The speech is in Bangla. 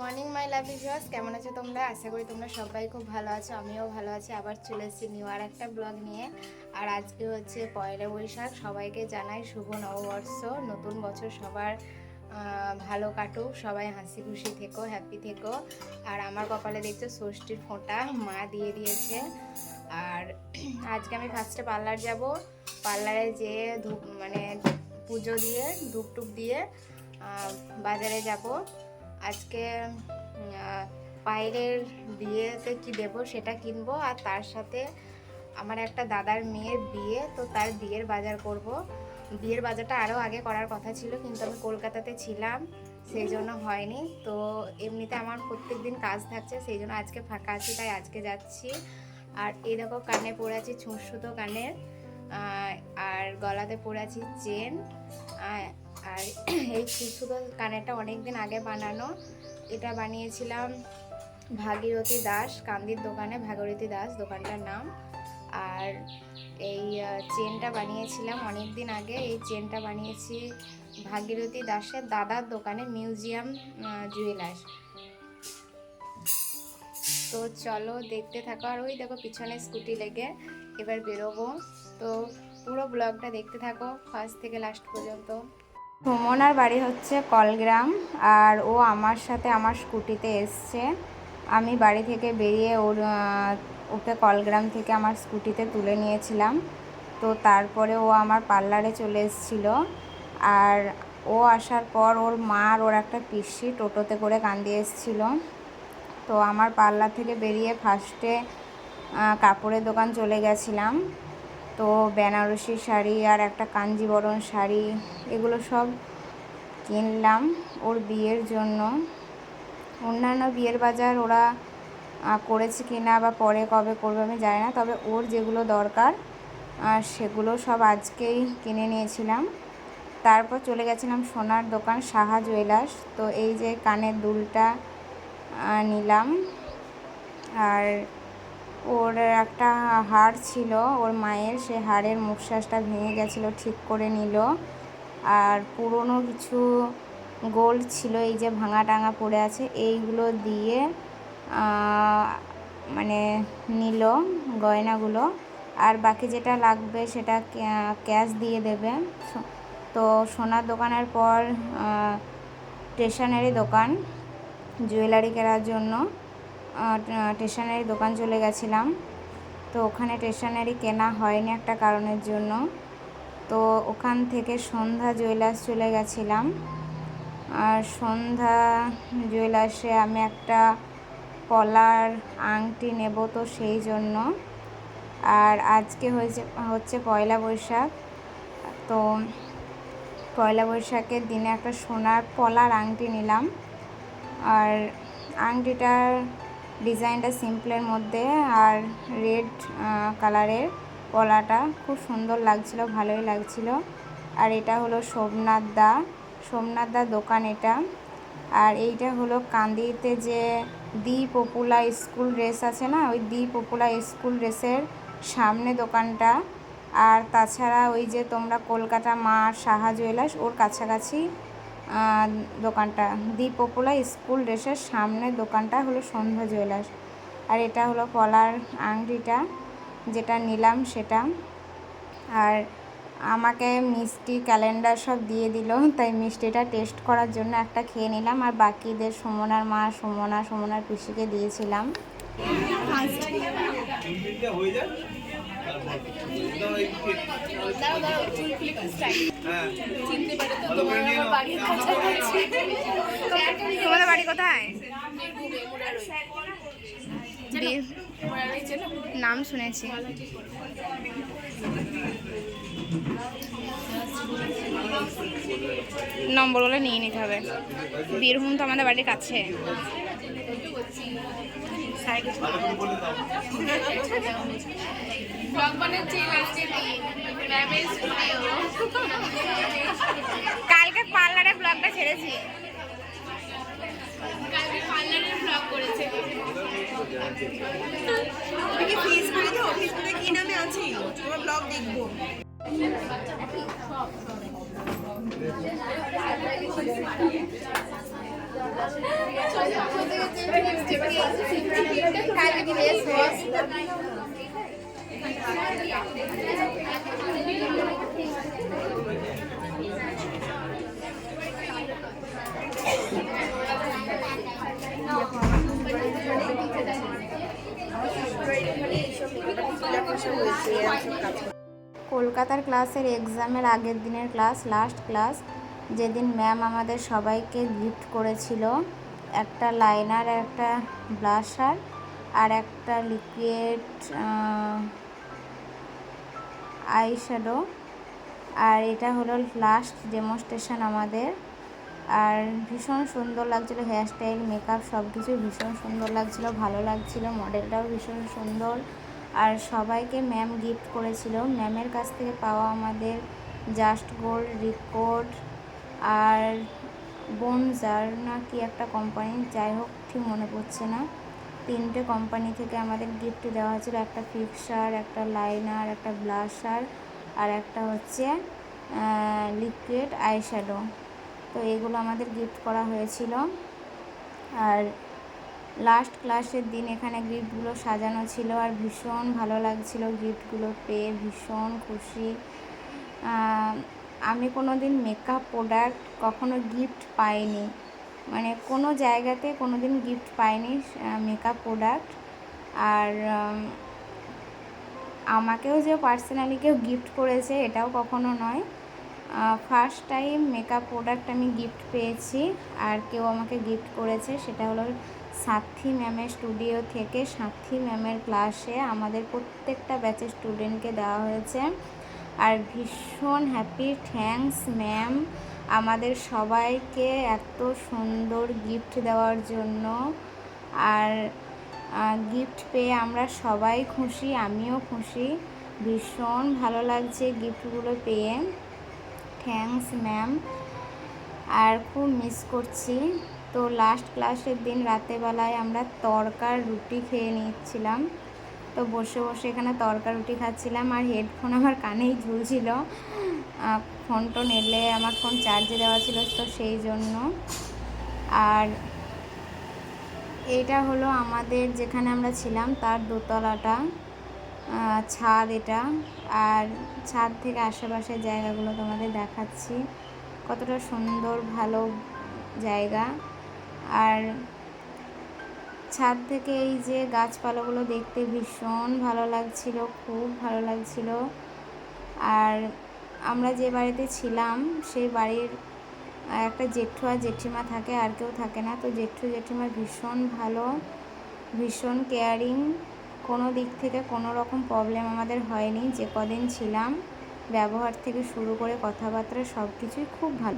মর্নিং মাই লাভলি ভিউয়ার্স, কেমন আছো তোমরা? আশা করি তোমরা সবাই খুব ভালো আছো, আমিও ভালো আছি। আবার চলে এসেছি নিউ আর একটা ব্লগ নিয়ে। আর আজকে হচ্ছে পয়লা বৈশাখ। সবাইকে জানাই শুভ নববর্ষ, নতুন বছর সবার ভালো কাটুক, সবাই হাসি খুশি থেকো, হ্যাপি থেকো। আর আমার কপালে দেখছো ষষ্ঠীর ফোঁটা মা দিয়ে দিয়েছে। আর আজকে আমি ফার্স্টে পার্লার যাব, পার্লারে যেয়ে পুজো দিয়ে ধূপ টুপ দিয়ে বাজারে যাব। আজকে পায়েলের বিয়েতে কি দেব সেটা কিনবো, আর তার সাথে আমার একটা দাদার মেয়ের বিয়ে, তো তার বিয়ের বাজার করব। বিয়ের বাজারটা আরও আগে করার কথা ছিল, কিন্তু আমি কলকাতাতে ছিলাম, সেই জন্য হয়নি। তো এমনিতে আমার প্রত্যেক দিন কাজ থাকছে, সেই জন্য আজকে ফাঁকা আছি, তাই আজকে যাচ্ছি। আর এই দেখো কানে পরে আছি ছুঁচসুতো কানের, আর গলাতে পরে আছি চেন। আর এই ছুঁচসুতো কানেরটা অনেক দিন আগে বানানো, এটা বানিয়েছিলাম ভাগীরথী দাস কান্দির দোকানে, ভাগীরথী দাস দোকানটার নাম। আর এই চেনটা বানিয়েছিলাম অনেক দিন আগে, এই চেনটা বানিয়েছি ভাগীরথী দাসের দাদার দোকানে, মিউজিয়াম জুয়েলার্স। তো চলো দেখতে থাকো। আর ওই দেখো পিছনে স্কুটি লেগে এবার বেরোবো, তো পুরো ব্লগটা দেখতে থাকো ফার্স্ট থেকে লাস্ট পর্যন্ত। সুমনার বাড়ি হচ্ছে কলগ্রাম, আর ও আমার সাথে আমার স্কুটিতে এসছে। আমি বাড়ি থেকে বেরিয়ে ওকে কলগ্রাম থেকে আমার স্কুটিতে তুলে নিয়েছিলাম। তো তারপরে ও আমার পার্লারে চলে এসেছিল। আর ও আসার পর ওর মা আর ওর একটা পিসি টোটোতে করে কান্দি এসেছিলো। তো আমার পার্লার থেকে বেরিয়ে ফার্স্টে কাপড়ের দোকান চলে গেছিলাম। তো বেনারসি শাড়ি আর একটা কাঞ্জিবরণ শাড়ি, এগুলো সব কিনলাম ওর বিয়ের জন্য। অন্যান্য বিয়ের বাজার ওরা করেছে কিনা বা পরে কবে করবে আমি জানি না, তবে ওর যেগুলো দরকার সেগুলো সব আজকেই কিনে নিয়েছিলাম। তারপর চলে গেছিলাম সোনার দোকান সাহা জুয়েলার্স। তো এই যে কানের দুলটা নিলাম, আর ওর একটা হার ছিল ওর মায়ের, সে হাড়ের মুখশ্বাসটা ভেঙে গেছিলো, ঠিক করে নিল। আর পুরনো কিছু গোল্ড ছিল, এই যে ভাঙা টাঙা পড়ে আছে, এইগুলো দিয়ে নিল গয়নাগুলো। আর বাকি যেটা লাগবে সেটা ক্যাশ দিয়ে দেবে। তো সোনার দোকানের পর স্টেশনারি দোকান, জুয়েলারি কেনার জন্য স্টেশনারি দোকান চলে গেছিলাম। তো ওখানে স্টেশনারি কেনা হয়নি একটা কারণের জন্য। তো ওখান থেকে সন্ধ্যা জুয়েলার্স চলে গেছিলাম। আর সন্ধ্যা জুয়েলার্সে আমি একটা পলার আংটি নেব, তো সেই জন্য। আর আজকে হচ্ছে পয়লা বৈশাখ। তো পয়লা বৈশাখের দিনে একটা সোনার পলার আংটি নিলাম। আর আংটিটার ডিজাইনটা সিম্পলের মধ্যে, আর রেড কালারের পলাটা খুব সুন্দর লাগছিল, ভালোই লাগছিল। আর এটা হলো সোমনাথ দা দোকান এটা। আর এইটা হলো কান্দিতে যে দি পপুলার স্কুল ড্রেস আছে না, ওই দি পপুলার স্কুল ড্রেসের সামনে দোকানটা। আর তাছাড়া ওই যে তোমরা কলকাতা মা সাহা জুয়েলার্স, ওর কাছাকাছি দোকানটা, দি পপুলার স্কুল ড্রেসের সামনে দোকানটা হলো সন্ধ্যা জুয়েলার্স। আর এটা হলো পলার আংটিটা যেটা নিলাম সেটা। আর আমাকে মিষ্টি ক্যালেন্ডার সব দিয়ে দিল, তাই মিষ্টিটা টেস্ট করার জন্য একটা খেয়ে নিলাম। আর বাকিদের সুমনার মা সুমনার পিসিকে দিয়েছিলাম। তোমাদের বাড়ি কোথায়? নাম শুনেছি। নম্বরগুলো নিয়ে নিতে হবে। বীরভূম তো আমাদের বাড়ির কাছে। কালকে পার্লারে ব্লগটা ছেড়েছি, কালকে পার্লারের ব্লগ করেছে। ফেসবুকে কি নামে আছি তোমার ব্লগ দেখবো। কলকাতার ক্লাসের এক্সামের আগের দিনের ক্লাস, লাস্ট ক্লাস, যেদিন ম্যাম আমাদের সবাইকে গিফট করেছিল একটা লাইনার, একটা ব্লাশার আর একটা লিকুইড আই শ্যাডো। আর এটা হলো লাস্ট ডেমনস্ট্রেশন আমাদের। আর ভীষণ সুন্দর লাগছিলো, হেয়ারস্টাইল, মেকআপ সব কিছু ভীষণ সুন্দর লাগছিলো, ভালো লাগছিলো, মডেলটাও ভীষণ সুন্দর। আর সবাইকে ম্যাম গিফট করেছিল। ম্যামের কাছ থেকে পাওয়া আমাদের জাস্ট গোল্ড, রিকর্ড আর বোনজার না কি একটা কোম্পানি, যাই হোক ঠিক মনে পড়ছে না, 3টে কোম্পানি থেকে আমাদের গিফট দেওয়া হয়েছিল। একটা ফিক্সার, একটা লাইনার, একটা ব্লাশার আর একটা হচ্ছে লিকুইড আইশ্যাডো। তো এগুলো আমাদের গিফট করা হয়েছিল। আর লাস্ট ক্লাসের দিন এখানে গিফটগুলো সাজানো ছিল আর ভীষণ ভালো লাগছিল গিফটগুলো পেয়ে, ভীষণ খুশি। আমি কোনো দিন মেকআপ প্রোডাক্ট কখনো গিফট পাইনি, মানে কোনো জায়গাতে কোনো দিন গিফট পাইনি মেকআপ প্রোডাক্ট। আর আমাকেও যে পার্সোনালি কেউ গিফট করেছে এটাও কখনো নয়। ফার্স্ট টাইম মেকআপ প্রোডাক্ট আমি গিফট পেয়েছি আর কেউ আমাকে গিফট করেছে, সেটা হলো সাথী ম্যামের স্টুডিও থেকে। সাথী ম্যামের ক্লাসে আমাদের প্রত্যেকটা ব্যাচের স্টুডেন্টকে দেওয়া হয়েছে। আর ভীষণ হ্যাপি, থ্যাঙ্কস ম্যাম আমাদের সবাইকে এত সুন্দর গিফট দেওয়ার জন্য। আর গিফট পেয়ে আমরা সবাই খুশি, আমিও খুশি, ভীষণ ভালো লাগছে গিফটগুলো পেয়ে। Thanks ma'am. আর খুব মিস করছি। তো লাস্ট ক্লাসের দিন রাতেরবেলায় আমরা তড়কার রুটি খেয়ে নিচ্ছিলাম। তো বসে বসে এখানে তড়কা রুটি খাচ্ছিলাম আর হেডফোন আমার কানেই ঝুলছিল। ফোন টোন এলে আমার ফোন চার্জে দেওয়া ছিল, তো সেই জন্য। আর এটা হলো আমাদের যেখানে আমরা ছিলাম তার দোতলাটা, ছাদ এটা। আর ছাদ থেকে আশেপাশের জায়গাগুলো তোমাদের দেখাচ্ছি, কতটা সুন্দর ভালো জায়গা। আর ছাদ থেকে এই যে গাছপালাগুলো দেখতে ভীষণ ভালো লাগছিল, খুব ভালো লাগছিল। আর আমরা যে বাড়িতে ছিলাম সেই বাড়ির একটা জেঠু আর জেঠিমা থাকে, আর কেউ থাকে না। তো জেঠু জেঠিমা ভীষণ ভালো, ভীষণ কেয়ারিং, কোনো দিক থেকে কোনো রকম প্রবলেম আমাদের হয়নি যে কদিন ছিলাম। ব্যবহার থেকে শুরু করে কথাবার্তা সব কিছুই খুব ভালো।